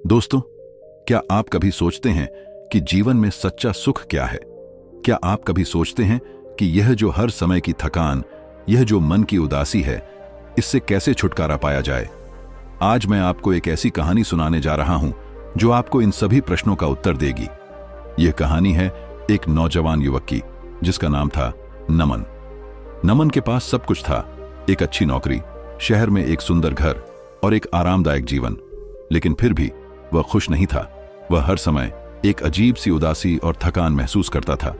दोस्तों, क्या आप कभी सोचते हैं कि जीवन में सच्चा सुख क्या है? क्या आप कभी सोचते हैं कि यह जो हर समय की थकान, यह जो मन की उदासी है, इससे कैसे छुटकारा पाया जाए? आज मैं आपको एक ऐसी कहानी सुनाने जा रहा हूं जो आपको इन सभी प्रश्नों का उत्तर देगी। यह कहानी है एक नौजवान युवक की, जिसका नाम था नमन। नमन के पास सब कुछ था, एक अच्छी नौकरी, शहर में एक सुंदर घर और एक आरामदायक जीवन। लेकिन फिर भी वह खुश नहीं था। वह हर समय एक अजीब सी उदासी और थकान महसूस करता था।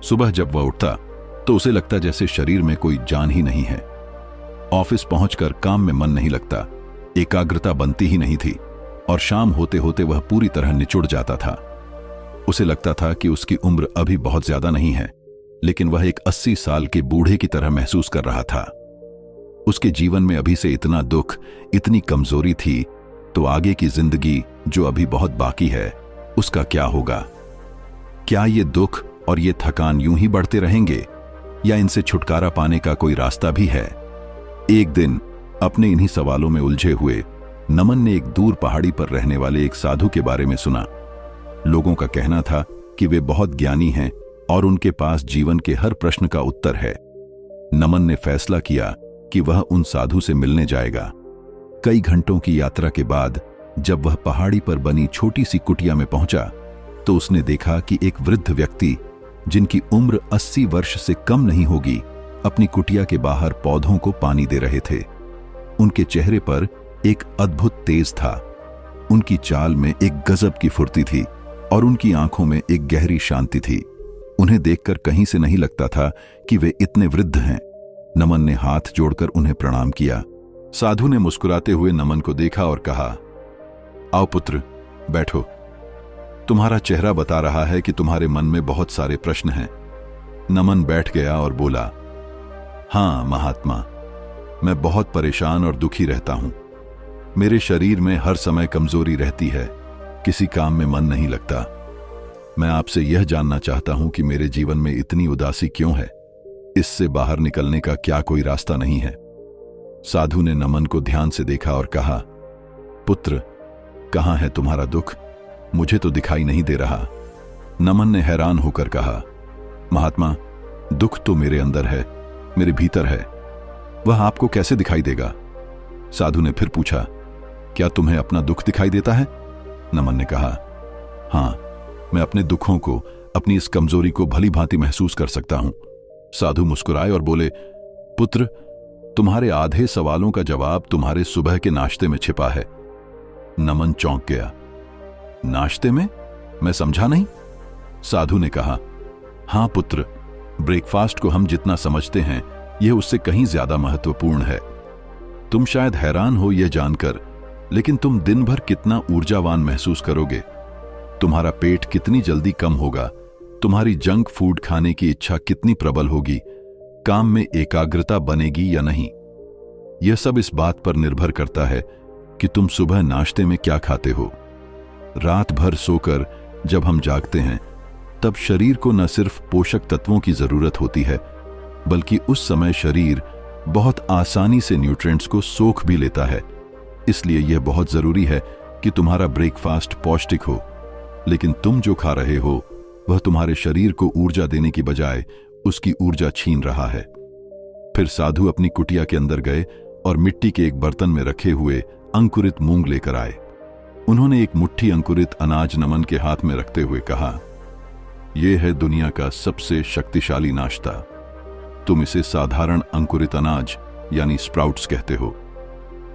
सुबह जब वह उठता तो उसे लगता जैसे शरीर में कोई जान ही नहीं है। ऑफिस पहुंचकर काम में मन नहीं लगता, एकाग्रता बनती ही नहीं थी और शाम होते होते वह पूरी तरह निचुड़ जाता था। उसे लगता था कि उसकी उम्र अभी बहुत ज्यादा नहीं है, लेकिन वह एक 80 साल के बूढ़े की तरह महसूस कर रहा था। उसके जीवन में अभी से इतना दुख, इतनी कमजोरी थी, तो आगे की जिंदगी जो अभी बहुत बाकी है, उसका क्या होगा? क्या ये दुख और ये थकान यूं ही बढ़ते रहेंगे या इनसे छुटकारा पाने का कोई रास्ता भी है? एक दिन अपने इन्हीं सवालों में उलझे हुए नमन ने एक दूर पहाड़ी पर रहने वाले एक साधु के बारे में सुना। लोगों का कहना था कि वे बहुत ज्ञानी हैं और उनके पास जीवन के हर प्रश्न का उत्तर है। नमन ने फैसला किया कि वह उन साधु से मिलने जाएगा। कई घंटों की यात्रा के बाद जब वह पहाड़ी पर बनी छोटी सी कुटिया में पहुंचा तो उसने देखा कि एक वृद्ध व्यक्ति, जिनकी उम्र 80 वर्ष से कम नहीं होगी, अपनी कुटिया के बाहर पौधों को पानी दे रहे थे। उनके चेहरे पर एक अद्भुत तेज था, उनकी चाल में एक गजब की फुर्ती थी और उनकी आंखों में एक गहरी शांति थी। उन्हें देखकर कहीं से नहीं लगता था कि वे इतने वृद्ध हैं। नमन ने हाथ जोड़कर उन्हें प्रणाम किया। साधु ने मुस्कुराते हुए नमन को देखा और कहा, आओ पुत्र, बैठो। तुम्हारा चेहरा बता रहा है कि तुम्हारे मन में बहुत सारे प्रश्न हैं। नमन बैठ गया और बोला, हां महात्मा, मैं बहुत परेशान और दुखी रहता हूं। मेरे शरीर में हर समय कमजोरी रहती है, किसी काम में मन नहीं लगता। मैं आपसे यह जानना चाहता हूं कि मेरे जीवन में इतनी उदासी क्यों है? इससे बाहर निकलने का क्या कोई रास्ता नहीं है? साधु ने नमन को ध्यान से देखा और कहा, पुत्र, कहां है तुम्हारा दुख? मुझे तो दिखाई नहीं दे रहा। नमन ने हैरान होकर कहा, महात्मा, दुख तो मेरे अंदर है, मेरे भीतर है। वह आपको कैसे दिखाई देगा? साधु ने फिर पूछा, क्या तुम्हें अपना दुख दिखाई देता है? नमन ने कहा, हां, मैं अपने दुखों को, अपनी इस कमजोरी को भली भांति महसूस कर सकता हूं। साधु मुस्कुराए और बोले, पुत्र, तुम्हारे आधे सवालों का जवाब तुम्हारे सुबह के नाश्ते में छिपा है। नमन चौंक गया। नाश्ते में? मैं समझा नहीं। साधु ने कहा, हां पुत्र, ब्रेकफास्ट को हम जितना समझते हैं, यह उससे कहीं ज्यादा महत्वपूर्ण है। तुम शायद हैरान हो यह जानकर, लेकिन तुम दिन भर कितना ऊर्जावान महसूस करोगे। तुम्हारा पेट कितनी जल्दी कम होगा, तुम्हारी जंक फूड खाने की इच्छा कितनी प्रबल होगी, काम में एकाग्रता बनेगी या नहीं, यह सब इस बात पर निर्भर करता है कि तुम सुबह नाश्ते में क्या खाते हो। रात भर सोकर जब हम जागते हैं, तब शरीर को न सिर्फ पोषक तत्वों की जरूरत होती है, बल्कि उस समय शरीर बहुत आसानी से न्यूट्रिएंट्स को सोख भी लेता है। इसलिए यह बहुत जरूरी है कि तुम्हारा ब्रेकफास्ट पौष्टिक हो। लेकिन तुम जो खा रहे हो, वह तुम्हारे शरीर को ऊर्जा देने की बजाय उसकी ऊर्जा छीन रहा है। फिर साधु अपनी कुटिया के अंदर गए और मिट्टी के एक बर्तन में रखे हुए अंकुरित मूंग लेकर आए। उन्होंने एक मुट्ठी अंकुरित अनाज नमन के हाथ में रखते हुए कहा, यह है दुनिया का सबसे शक्तिशाली नाश्ता। तुम इसे साधारण अंकुरित अनाज यानी स्प्राउट्स कहते हो।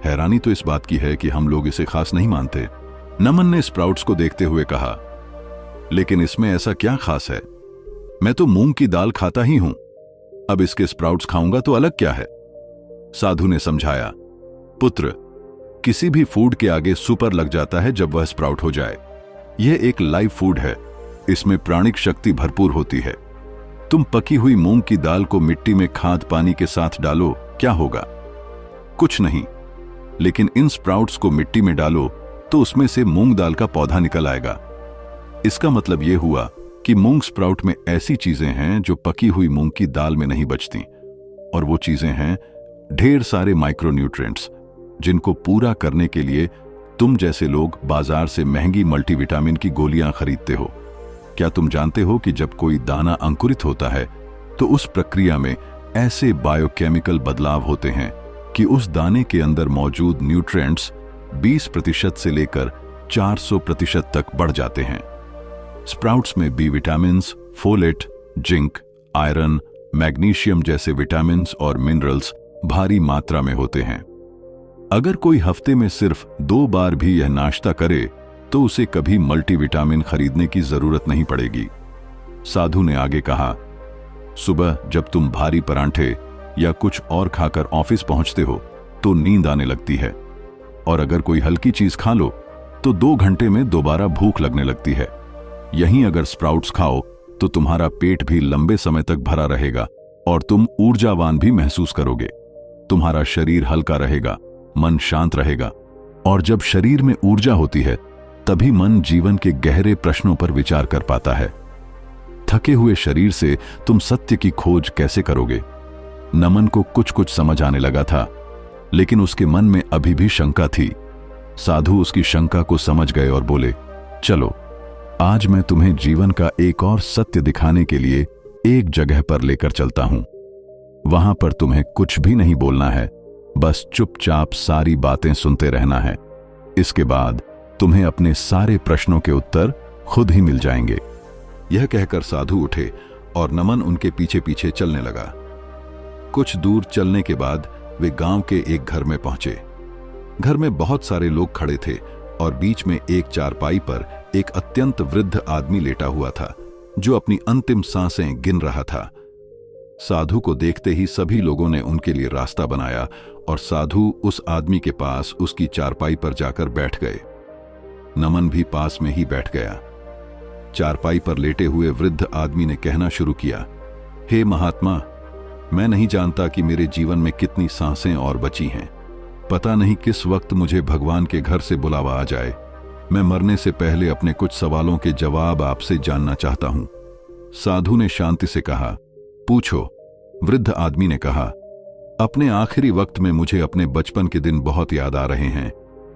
हैरानी तो इस बात की है कि हम लोग इसे खास नहीं मानते। नमन ने स्प्राउट्स को देखते हुए कहा, लेकिन इसमें ऐसा क्या खास है? मैं तो मूंग की दाल खाता ही हूं, अब इसके स्प्राउट्स खाऊंगा तो अलग क्या है? साधु ने समझाया, पुत्र, किसी भी फूड के आगे सुपर लग जाता है जब वह स्प्राउट हो जाए। यह एक लाइव फूड है, इसमें प्राणिक शक्ति भरपूर होती है। तुम पकी हुई मूंग की दाल को मिट्टी में खाद पानी के साथ डालो, क्या होगा? कुछ नहीं। लेकिन इन स्प्राउट्स को मिट्टी में डालो तो उसमें से मूंग दाल का पौधा निकल आएगा। इसका मतलब यह हुआ कि मूंग स्प्राउट में ऐसी चीजें हैं जो पकी हुई मूंग की दाल में नहीं बचती, और वो चीजें हैं ढेर सारे माइक्रोन्यूट्रिएंट्स, जिनको पूरा करने के लिए तुम जैसे लोग बाजार से महंगी मल्टीविटामिन की गोलियां खरीदते हो। क्या तुम जानते हो कि जब कोई दाना अंकुरित होता है तो उस प्रक्रिया में ऐसे बायोकेमिकल बदलाव होते हैं कि उस दाने के अंदर मौजूद न्यूट्रिएंट्स 20% से लेकर 400% तक बढ़ जाते हैं। स्प्राउट्स में B vitamins, folate, zinc, iron, magnesium जैसे विटामिन्स और मिनरल्स भारी मात्रा में होते हैं। अगर कोई हफ्ते में सिर्फ 2 बार भी यह नाश्ता करे तो उसे कभी मल्टीविटामिन खरीदने की जरूरत नहीं पड़ेगी। साधु ने आगे कहा, सुबह जब तुम भारी परांठे या कुछ और खाकर ऑफिस पहुंचते हो तो नींद आने लगती है, और अगर कोई हल्की चीज खा लो तो 2 घंटे में दोबारा भूख लगने लगती है। यहीं अगर स्प्राउट्स खाओ तो तुम्हारा पेट भी लंबे समय तक भरा रहेगा और तुम ऊर्जावान भी महसूस करोगे। तुम्हारा शरीर हल्का रहेगा, मन शांत रहेगा, और जब शरीर में ऊर्जा होती है तभी मन जीवन के गहरे प्रश्नों पर विचार कर पाता है। थके हुए शरीर से तुम सत्य की खोज कैसे करोगे? नमन को कुछ कुछ समझ आने लगा था, लेकिन उसके मन में अभी भी शंका थी। साधु उसकी शंका को समझ गए और बोले, चलो आज मैं तुम्हें जीवन का एक और सत्य दिखाने के लिए एक जगह पर लेकर चलता हूं। वहां पर तुम्हें कुछ भी नहीं बोलना है, बस चुपचाप सारी बातें सुनते रहना है। इसके बाद तुम्हें अपने सारे प्रश्नों के उत्तर खुद ही मिल जाएंगे। यह कहकर साधु उठे और नमन उनके पीछे पीछे चलने लगा। कुछ दूर चलने के बाद वे गांव के एक घर में पहुंचे। घर में बहुत सारे लोग खड़े थे और बीच में एक चारपाई पर एक अत्यंत वृद्ध आदमी लेटा हुआ था जो अपनी अंतिम सांसें गिन रहा था। साधु को देखते ही सभी लोगों ने उनके लिए रास्ता बनाया और साधु उस आदमी के पास उसकी चारपाई पर जाकर बैठ गए। नमन भी पास में ही बैठ गया। चारपाई पर लेटे हुए वृद्ध आदमी ने कहना शुरू किया, हे महात्मा, मैं नहीं जानता कि मेरे जीवन में कितनी सांसें और बची हैं। पता नहीं किस वक्त मुझे भगवान के घर से बुलावा आ जाए। मैं मरने से पहले अपने कुछ सवालों के जवाब आपसे जानना चाहता हूं। साधु ने शांति से कहा, पूछो। वृद्ध आदमी ने कहा, अपने आखिरी वक्त में मुझे अपने बचपन के दिन बहुत याद आ रहे हैं।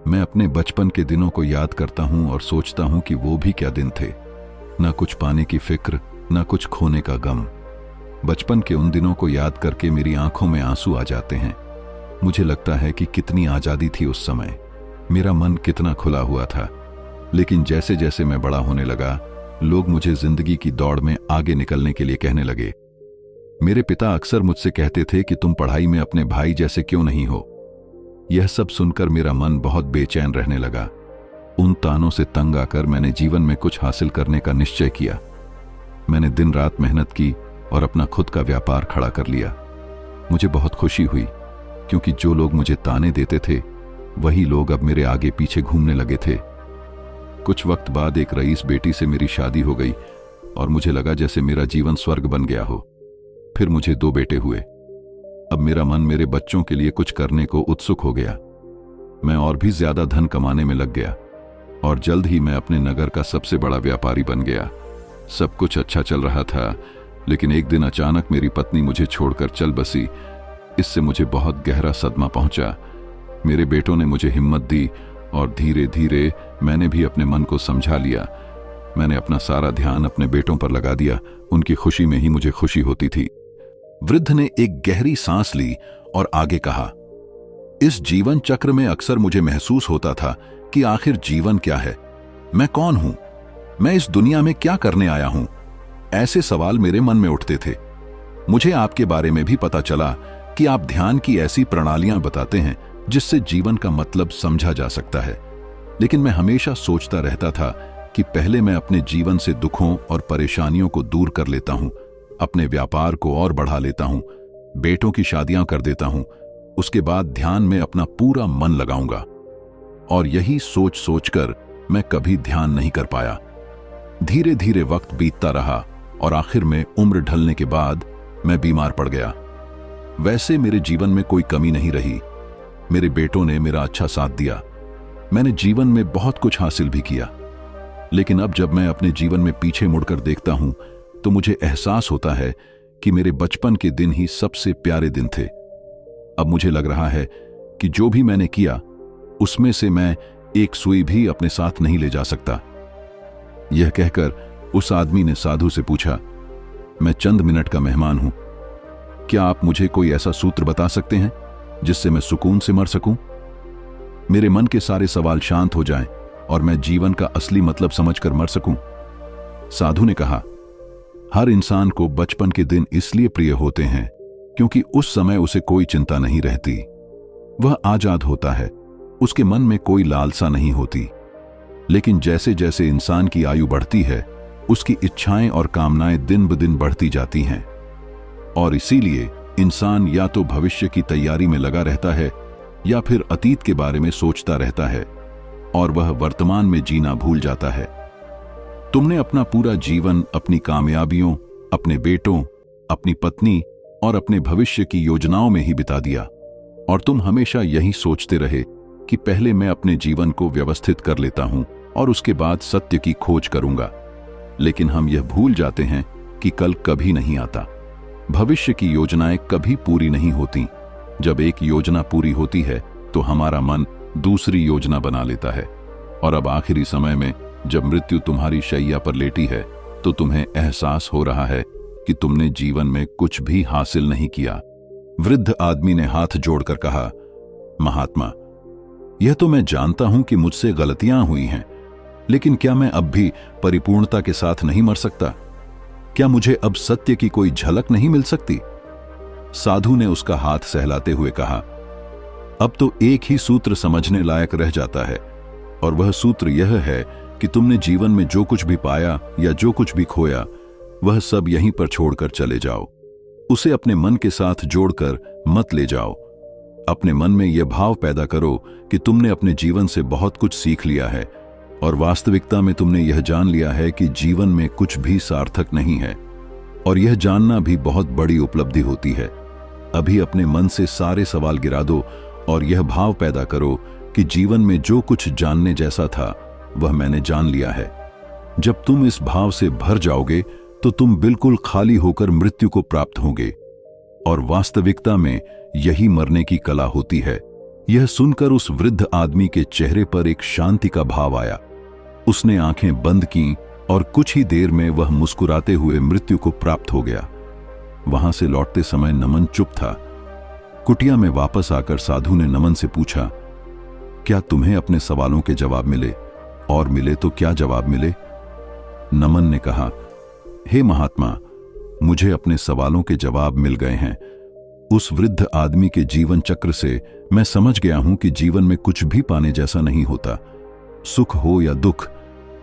मैं अपने बचपन के दिनों को याद करता हूं और सोचता हूं कि वो भी क्या दिन थे। न कुछ पाने की फिक्र, न कुछ खोने का गम। बचपन के उन दिनों को याद करके मेरी आंखों में आंसू आ जाते हैं। मुझे लगता है कि कितनी आजादी थी उस समय, मेरा मन कितना खुला हुआ था। लेकिन जैसे जैसे मैं बड़ा होने लगा, लोग मुझे जिंदगी की दौड़ में आगे निकलने के लिए कहने लगे। मेरे पिता अक्सर मुझसे कहते थे कि तुम पढ़ाई में अपने भाई जैसे क्यों नहीं हो। यह सब सुनकर मेरा मन बहुत बेचैन रहने लगा। उन तानों से तंग आकर मैंने जीवन में कुछ हासिल करने का निश्चय किया। मैंने दिन रात मेहनत की और अपना खुद का व्यापार खड़ा कर लिया। मुझे बहुत खुशी हुई, क्योंकि जो लोग मुझे ताने देते थे वही लोग अब मेरे आगे पीछे घूमने लगे थे। कुछ वक्त बाद एक रईस बेटी से मेरी शादी हो गई और मुझे लगा जैसे मेरा जीवन स्वर्ग बन गया हो। फिर मुझे 2 बेटे हुए। अब मेरा मन मेरे बच्चों के लिए कुछ करने को उत्सुक हो गया। मैं और भी ज्यादा धन कमाने में लग गया और जल्द ही मैं अपने नगर का सबसे बड़ा व्यापारी बन गया। सब कुछ अच्छा चल रहा था, लेकिन एक दिन अचानक मेरी पत्नी मुझे छोड़कर चल बसी। इससे मुझे बहुत गहरा सदमा पहुंचा। मेरे बेटों ने मुझे हिम्मत दी और धीरे धीरे मैंने भी अपने मन को समझा लिया। मैंने अपना सारा ध्यान अपने बेटों पर लगा दिया। उनकी खुशी में ही मुझे खुशी होती थी। वृद्ध ने एक गहरी सांस ली और आगे कहा, इस जीवन चक्र में अक्सर मुझे महसूस होता था कि आखिर जीवन क्या है, मैं कौन हूं, मैं इस दुनिया में क्या करने आया हूं। ऐसे सवाल मेरे मन में उठते थे। मुझे आपके बारे में भी पता चला कि आप ध्यान की ऐसी प्रणालियां बताते हैं जिससे जीवन का मतलब समझा जा सकता है। लेकिन मैं हमेशा सोचता रहता था कि पहले मैं अपने जीवन से दुखों और परेशानियों को दूर कर लेता हूं, अपने व्यापार को और बढ़ा लेता हूं, बेटों की शादियां कर देता हूं, उसके बाद ध्यान में अपना पूरा मन लगाऊंगा। और यही सोच सोचकर मैं कभी ध्यान नहीं कर पाया। धीरे धीरे वक्त बीतता रहा और आखिर में उम्र ढलने के बाद मैं बीमार पड़ गया। वैसे मेरे जीवन में कोई कमी नहीं रही। मेरे बेटों ने मेरा अच्छा साथ दिया। मैंने जीवन में बहुत कुछ हासिल भी किया। लेकिन अब जब मैं अपने जीवन में पीछे मुड़कर देखता हूं तो मुझे एहसास होता है कि मेरे बचपन के दिन ही सबसे प्यारे दिन थे। अब मुझे लग रहा है कि जो भी मैंने किया उसमें से मैं एक सुई भी अपने साथ नहीं ले जा सकता। यह कहकर उस आदमी ने साधु से पूछा, मैं चंद मिनट का मेहमान हूं, क्या आप मुझे कोई ऐसा सूत्र बता सकते हैं जिससे मैं सुकून से मर सकूं? मेरे मन के सारे सवाल शांत हो जाएं और मैं जीवन का असली मतलब समझकर मर सकूं। साधु ने कहा, हर इंसान को बचपन के दिन इसलिए प्रिय होते हैं क्योंकि उस समय उसे कोई चिंता नहीं रहती। वह आजाद होता है, उसके मन में कोई लालसा नहीं होती। लेकिन जैसे जैसे इंसान की आयु बढ़ती है, उसकी इच्छाएं और कामनाएं दिन ब दिन बढ़ती जाती हैं। और इसीलिए इंसान या तो भविष्य की तैयारी में लगा रहता है या फिर अतीत के बारे में सोचता रहता है और वह वर्तमान में जीना भूल जाता है। तुमने अपना पूरा जीवन अपनी कामयाबियों, अपने बेटों, अपनी पत्नी और अपने भविष्य की योजनाओं में ही बिता दिया और तुम हमेशा यही सोचते रहे कि पहले मैं अपने जीवन को व्यवस्थित कर लेता हूं और उसके बाद सत्य की खोज करूंगा। लेकिन हम यह भूल जाते हैं कि कल कभी नहीं आता। भविष्य की योजनाएं कभी पूरी नहीं होती। जब एक योजना पूरी होती है तो हमारा मन दूसरी योजना बना लेता है और अब आखिरी समय में जब मृत्यु तुम्हारी शैया पर लेटी है तो तुम्हें एहसास हो रहा है कि तुमने जीवन में कुछ भी हासिल नहीं किया। वृद्ध आदमी ने हाथ जोड़कर कहा, महात्मा, यह तो मैं जानता हूं कि मुझसे गलतियां हुई हैं, लेकिन क्या मैं अब भी परिपूर्णता के साथ नहीं मर सकता? क्या मुझे अब सत्य की कोई झलक नहीं मिल सकती? साधु ने उसका हाथ सहलाते हुए कहा, अब तो एक ही सूत्र समझने लायक रह जाता है और वह सूत्र यह है कि तुमने जीवन में जो कुछ भी पाया या जो कुछ भी खोया, वह सब यहीं पर छोड़कर चले जाओ। उसे अपने मन के साथ जोड़कर मत ले जाओ। अपने मन में यह भाव पैदा करो कि तुमने अपने जीवन से बहुत कुछ सीख लिया है और वास्तविकता में तुमने यह जान लिया है कि जीवन में कुछ भी सार्थक नहीं है और यह जानना भी बहुत बड़ी उपलब्धि होती है। अभी अपने मन से सारे सवाल गिरा दो और यह भाव पैदा करो कि जीवन में जो कुछ जानने जैसा था वह मैंने जान लिया है। जब तुम इस भाव से भर जाओगे तो तुम बिल्कुल खाली होकर मृत्यु को प्राप्त होगे और वास्तविकता में यही मरने की कला होती है। यह सुनकर उस वृद्ध आदमी के चेहरे पर एक शांति का भाव आया। उसने आंखें बंद की और कुछ ही देर में वह मुस्कुराते हुए मृत्यु को प्राप्त हो गया। वहां से लौटते समय नमन चुप था। कुटिया में वापस आकर साधु ने नमन से पूछा, क्या तुम्हें अपने सवालों के जवाब मिले? और मिले तो क्या जवाब मिले? नमन ने कहा, हे महात्मा, मुझे अपने सवालों के जवाब मिल गए हैं। उस वृद्ध आदमी के जीवन चक्र से मैं समझ गया हूं कि जीवन में कुछ भी पाने जैसा नहीं होता। सुख हो या दुख,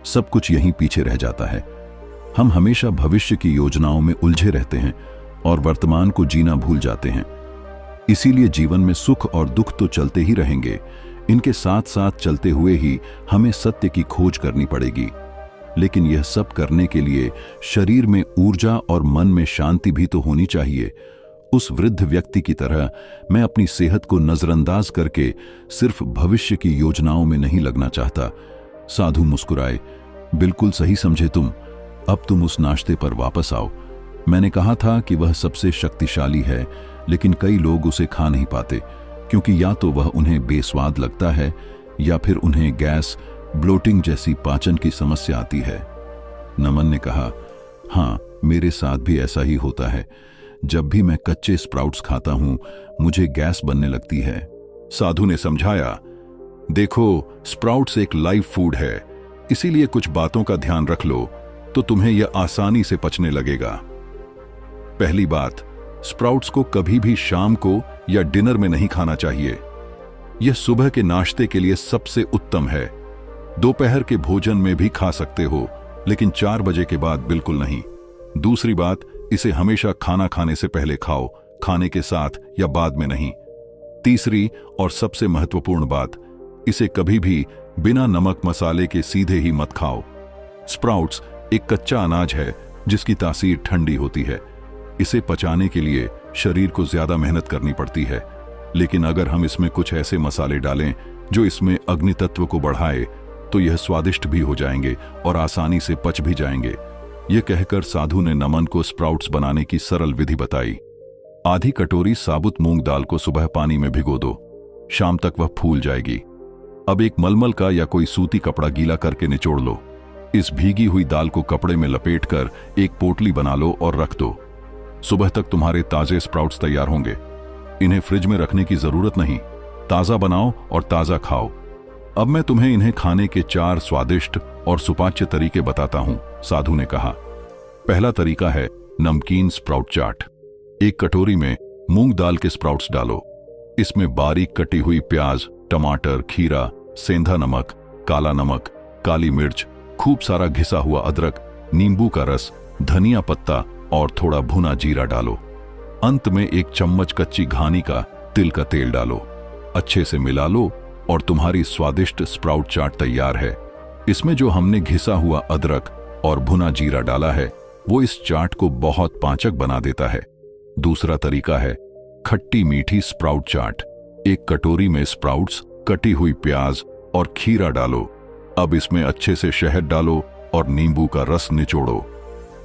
सब कुछ यहीं पीछे रह जाता है। हम हमेशा भविष्य की योजनाओं में उलझे रहते हैं और वर्तमान को जीना भूल जाते हैं। इसीलिए जीवन में सुख और दुख तो चलते ही रहेंगे। इनके साथ साथ चलते हुए ही हमें सत्य की खोज करनी पड़ेगी। लेकिन यह सब करने के लिए शरीर में ऊर्जा और मन में शांति भी तो होनी चाहिए। उस वृद्ध व्यक्ति की तरह मैं अपनी सेहत को नजरअंदाज करके सिर्फ भविष्य की योजनाओं में नहीं लगना चाहता। साधु मुस्कुराए, बिल्कुल सही समझे तुम। अब तुम उस नाश्ते पर वापस आओ। मैंने कहा था कि वह सबसे शक्तिशाली है, लेकिन कई लोग उसे खा नहीं पाते क्योंकि या तो वह उन्हें बेस्वाद लगता है या फिर उन्हें गैस, ब्लोटिंग जैसी पाचन की समस्या आती है। नमन ने कहा, हाँ, मेरे साथ भी ऐसा ही होता है। जब भी मैं कच्चे स्प्राउट्स खाता हूं, मुझे गैस बनने लगती है। साधु ने समझाया, देखो, स्प्राउट्स एक लाइव फूड है, इसीलिए कुछ बातों का ध्यान रख लो तो तुम्हें यह आसानी से पचने लगेगा। पहली बात, स्प्राउट्स को कभी भी शाम को या डिनर में नहीं खाना चाहिए। यह सुबह के नाश्ते के लिए सबसे उत्तम है। दोपहर के भोजन में भी खा सकते हो, लेकिन 4 बजे के बाद बिल्कुल नहीं। दूसरी बात, इसे हमेशा खाना खाने से पहले खाओ, खाने के साथ या बाद में नहीं। तीसरी और सबसे महत्वपूर्ण बात, इसे कभी भी बिना नमक मसाले के सीधे ही मत खाओ। स्प्राउट्स एक कच्चा अनाज है जिसकी तासीर ठंडी होती है। इसे पचाने के लिए शरीर को ज्यादा मेहनत करनी पड़ती है, लेकिन अगर हम इसमें कुछ ऐसे मसाले डालें जो इसमें अग्नि तत्व को बढ़ाए तो यह स्वादिष्ट भी हो जाएंगे और आसानी से पच भी जाएंगे। यह कहकर साधु ने नमन को स्प्राउट्स बनाने की सरल विधि बताई। आधी कटोरी साबुत मूंग दाल को सुबह पानी में भिगो दो। शाम तक वह फूल जाएगी। अब एक मलमल का या कोई सूती कपड़ा गीला करके निचोड़ लो। इस भीगी हुई दाल को कपड़े में लपेटकर एक पोटली बना लो और रख दो। सुबह तक तुम्हारे ताजे स्प्राउट्स तैयार होंगे। इन्हें फ्रिज में रखने की जरूरत नहीं, ताजा बनाओ और ताजा खाओ। अब मैं तुम्हें इन्हें खाने के 4 स्वादिष्ट और सुपाच्य तरीके बताता हूं, साधु ने कहा। पहला तरीका है नमकीन स्प्राउट चाट। एक कटोरी में मूंग दाल के स्प्राउट्स डालो। इसमें बारीक कटी हुई प्याज, टमाटर, खीरा, सेंधा नमक, काला नमक, काली मिर्च, खूब सारा घिसा हुआ अदरक, नींबू का रस, धनिया पत्ता और थोड़ा भुना जीरा डालो। अंत में 1 चम्मच कच्ची घानी का तिल का तेल डालो। अच्छे से मिला लो और तुम्हारी स्वादिष्ट स्प्राउट चाट तैयार है। इसमें जो हमने घिसा हुआ अदरक और भुना जीरा डाला है वो इस चाट को बहुत पाचक बना देता है। दूसरा तरीका है खट्टी मीठी स्प्राउट चाट। एक कटोरी में स्प्राउट्स, कटी हुई प्याज और खीरा डालो। अब इसमें अच्छे से शहद डालो और नींबू का रस निचोड़ो।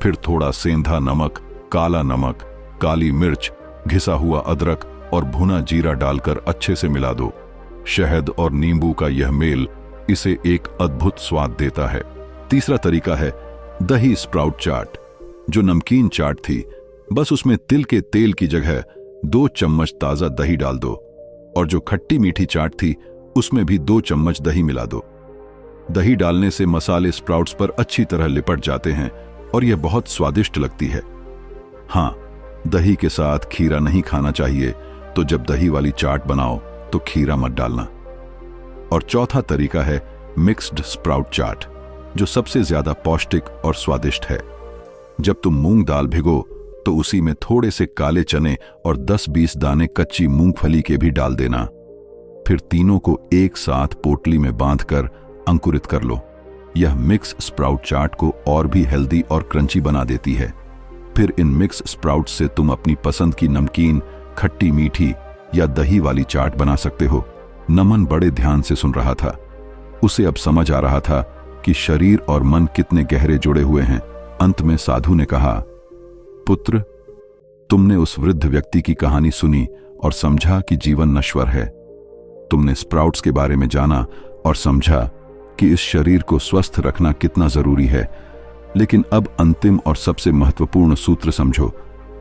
फिर थोड़ा सेंधा नमक, काला नमक, काली मिर्च, घिसा हुआ अदरक और भुना जीरा डालकर अच्छे से मिला दो। शहद और नींबू का यह मेल इसे एक अद्भुत स्वाद देता है। तीसरा तरीका है दही स्प्राउट चाट। जो नमकीन चाट थी, बस उसमें तिल के तेल की जगह 2 चम्मच ताजा दही डाल दो और जो खट्टी मीठी चाट थी उसमें भी 2 चम्मच दही मिला दो। दही डालने से मसाले स्प्राउट्स पर अच्छी तरह लिपट जाते हैं और यह बहुत स्वादिष्ट लगती है। हाँ, दही के साथ खीरा नहीं खाना चाहिए, तो जब दही वाली चाट बनाओ तो खीरा मत डालना। और चौथा तरीका है मिक्स्ड स्प्राउट चाट, जो सबसे ज्यादा पौष्टिक और स्वादिष्ट है। जब तुम मूंग दाल भिगो तो उसी में थोड़े से काले चने और 10-20 दाने कच्ची मूंगफली के भी डाल देना। फिर तीनों को एक साथ पोटली में बांधकर अंकुरित कर लो। यह मिक्स स्प्राउट चाट को और भी हेल्दी और क्रंची बना देती है। फिर इन मिक्स स्प्राउट से तुम अपनी पसंद की नमकीन, खट्टी मीठी या दही वाली चाट बना सकते हो। नमन बड़े ध्यान से सुन रहा था। उसे अब समझ आ रहा था कि शरीर और मन कितने गहरे जुड़े हुए हैं। अंत में साधु ने कहा, पुत्र, तुमने उस वृद्ध व्यक्ति की कहानी सुनी और समझा कि जीवन नश्वर है। तुमने स्प्राउट्स के बारे में जाना और समझा कि इस शरीर को स्वस्थ रखना कितना जरूरी है। लेकिन अब अंतिम और सबसे महत्वपूर्ण सूत्र समझो।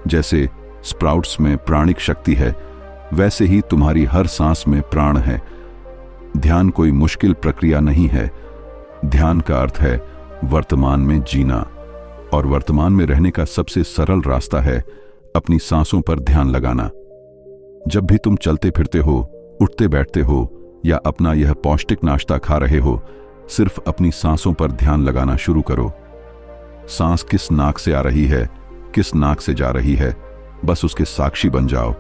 जैसे स्प्राउट्स में प्राणिक शक्ति है, वैसे ही तुम्हारी हर सांस में प्राण है। ध्यान कोई मुश्किल प्रक्रिया नहीं है। ध्यान का अर्थ है वर्तमान में जीना, और वर्तमान में रहने का सबसे सरल रास्ता है अपनी सांसों पर ध्यान लगाना। जब भी तुम चलते फिरते हो, उठते बैठते हो या अपना यह पौष्टिक नाश्ता खा रहे हो, सिर्फ अपनी सांसों पर ध्यान लगाना शुरू करो। सांस किस नाक से आ रही है, किस नाक से जा रही है, बस उसके साक्षी बन जाओ।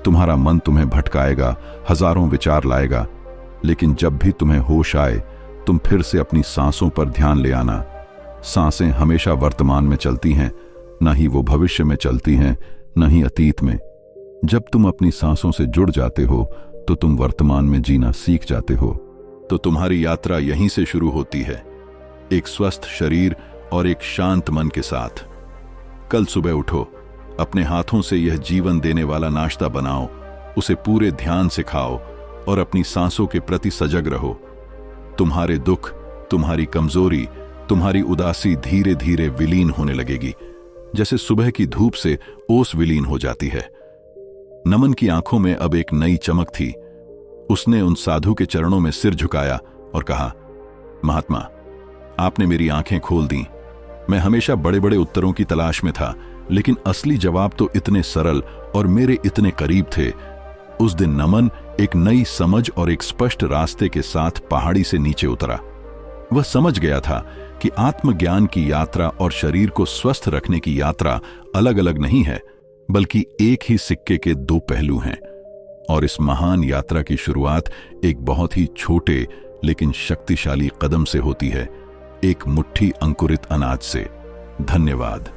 तुम्हारा मन तुम्हें भटकाएगा, हजारों विचार लाएगा, लेकिन जब भी तुम्हें होश आए तुम फिर से अपनी सांसों पर ध्यान ले आना। सांसें हमेशा वर्तमान में चलती हैं, न ही वो भविष्य में चलती हैं, न ही अतीत में। जब तुम अपनी सांसों से जुड़ जाते हो तो तुम वर्तमान में जीना सीख जाते हो। तो तुम्हारी यात्रा यहीं से शुरू होती है, एक स्वस्थ शरीर और एक शांत मन के साथ। कल सुबह उठो, अपने हाथों से यह जीवन देने वाला नाश्ता बनाओ, उसे पूरे ध्यान से खाओ और अपनी सांसों के प्रति सजग रहो। तुम्हारे दुख, तुम्हारी कमजोरी, तुम्हारी उदासी धीरे धीरे विलीन होने लगेगी, जैसे सुबह की धूप से ओस विलीन हो जाती है। नमन की आंखों में अब एक नई चमक थी। उसने उन साधु के चरणों में सिर झुकाया और कहा, महात्मा, आपने मेरी आंखें खोल दी। मैं हमेशा बड़े बड़े उत्तरों की तलाश में था, लेकिन असली जवाब तो इतने सरल और मेरे इतने करीब थे। उस दिन नमन एक नई समझ और एक स्पष्ट रास्ते के साथ पहाड़ी से नीचे उतरा। वह समझ गया था कि आत्मज्ञान की यात्रा और शरीर को स्वस्थ रखने की यात्रा अलग अलग नहीं है, बल्कि एक ही सिक्के के 2 पहलू हैं। और इस महान यात्रा की शुरुआत एक बहुत ही छोटे लेकिन शक्तिशाली कदम से होती है, एक मुट्ठी अंकुरित अनाज से। धन्यवाद।